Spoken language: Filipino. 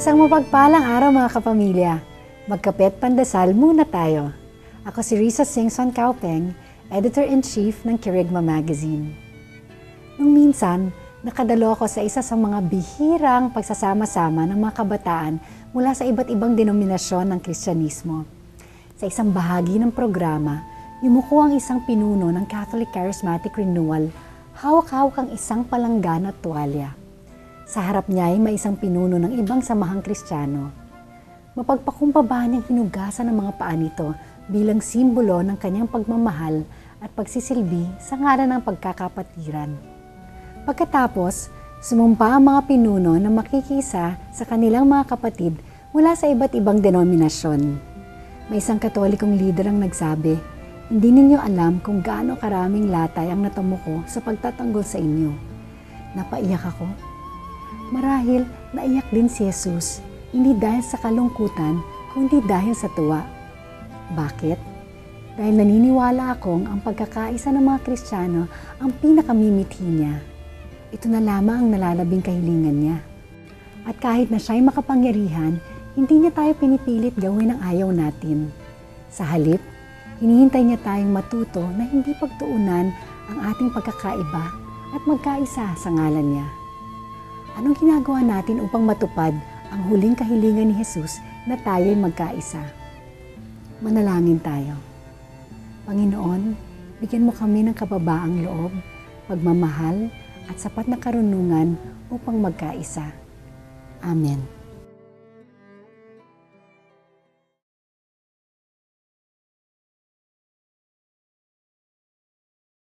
Isang mapagpalang araw mga kapamilya. Magkape at pandasal muna tayo. Ako si Risa Singson Kaupeng, Editor-in-Chief ng Kirigma Magazine. Nung minsan, nakadalo ako sa isa sa mga bihirang pagsasama-sama ng mga kabataan mula sa iba't ibang denominasyon ng Kristyanismo. Sa isang bahagi ng programa, yumuko ang isang pinuno ng Catholic Charismatic Renewal, hawak-hawak ang isang palanggan at tuwalya. Sa harap niya ay may isang pinuno ng ibang samahang Kristiyano. Mapagpakumbaba niyang hinugasan ng mga paa nito bilang simbolo ng kanyang pagmamahal at pagsisilbi sa ngalan ng pagkakapatiran. Pagkatapos, sumumpa ang mga pinuno na makikisa sa kanilang mga kapatid mula sa iba't ibang denominasyon. May isang Katolikong lider ang nagsabi, "Hindi ninyo alam kung gaano karaming latay ang natamo ko sa pagtatanggol sa inyo." Napaiyak ako. Marahil naiyak din si Jesus, hindi dahil sa kalungkutan, kundi dahil sa tuwa. Bakit? Dahil naniniwala akong ang pagkakaisa ng mga Kristiyano ang pinakamimithi niya. Ito na lamang ang nalalabing kahilingan niya. At kahit na siya'y makapangyarihan, hindi niya tayo pinipilit gawin ang ayaw natin. Sa halip, hinihintay niya tayong matuto na hindi pagtuunan ang ating pagkakaiba at magkaisa sa ngalan niya. Anong ginagawa natin upang matupad ang huling kahilingan ni Jesus na tayo'y magkaisa? Manalangin tayo. Panginoon, bigyan mo kami ng kababaang loob, pagmamahal at sapat na karunungan upang magkaisa. Amen.